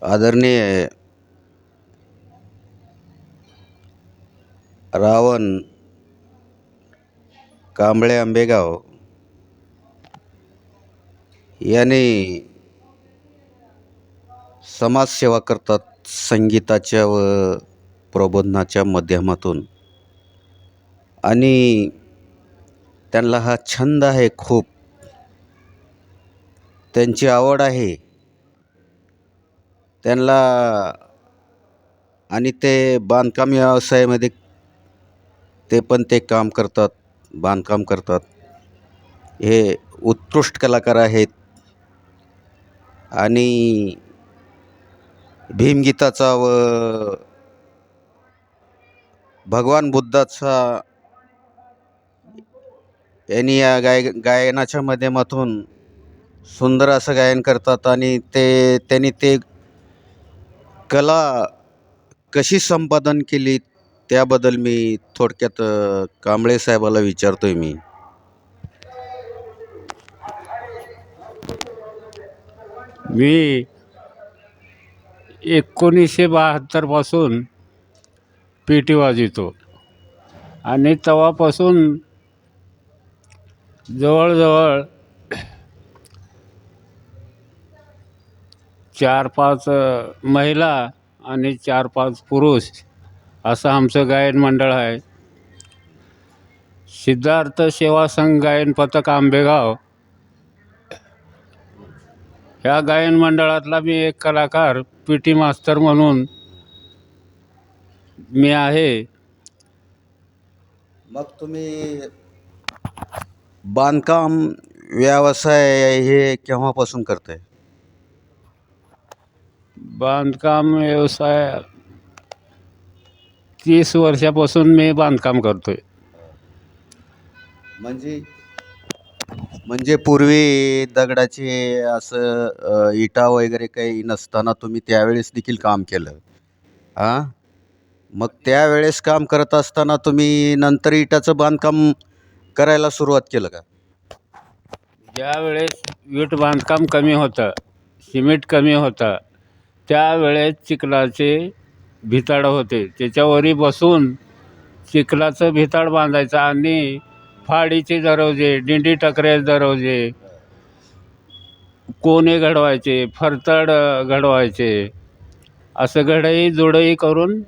आदरणीय रावण कांबळे आंबेगाव यांनी समाजसेवा करतात संगीताच्या व प्रबोधनाच्या माध्यमातून, आणि त्यांना हा छंद आहे, खूप त्यांची आवड आहे त्यांना, आणि ते बांधकाम व्यवसायामध्ये ते काम करतात, बांधकाम करतात. हे उत्कृष्ट कलाकार आहेत आणि भीमगीताचा व भगवान बुद्धाचा यांनी या गायनाच्या माध्यमातून सुंदर असं गायन करतात. आणि त्यांनी ते कला कशी संपादन केली त्याबद्दल मी थोडक्यात कांबळे साहेबाला विचारतोय. मी 1972 पासून पेटी वाजवतो आणि तेव्हापासून जवळजवळ 4-5 महिला आणि 4-5 पुरुष असं आमचं गायन मंडळ आहे. सिद्धार्थ सेवा संघ गायन पथक आंबेगाव ह्या गायन मंडळातला मी एक कलाकार, पीटी मास्तर म्हणून मी आहे. मग तुम्ही बांधकाम व्यवसाय हे केव्हापासून करताय? बांधकाम व्यवसाय 30 वर्षापासून मी बांधकाम करतोय. म्हणजे पूर्वी दगडाचे असं इटा वगैरे काही नसताना तुम्ही त्यावेळेस देखील काम केलं? हां, मग त्यावेळेस काम करत असताना तुम्ही नंतर इटाचं बांधकाम करायला सुरुवात केलं का? ज्यावेळेस वीट बांधकाम कमी होतं, सिमेंट कमी होतं, त्यावेळेस चिखलाचे भिताड होते. त्याच्यावरी बसून चिखलाचं भिताड बांधायचं आणि फाडीचे दरवाजे, दिंडी टकरे दरवाजे, कोणे घडवायचे, फरतड घडवायचे, असं घडही जोडही करून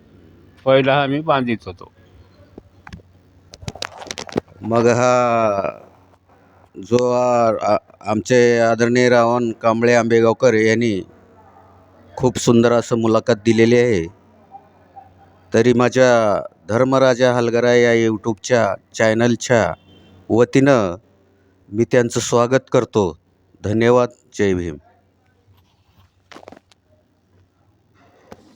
पहिला आम्ही बांधित होतो. मग हा जो आमचे आदरणीय रावण कांबळे आंबेगावकर यांनी खूप सुंदर असं मुलाखत दिलेली आहे. तरी माझ्या धर्मराजा हलगरा या यूट्यूबच्या चॅनलच्या वतीनं मी त्यांचं स्वागत करतो. धन्यवाद. जय भीम.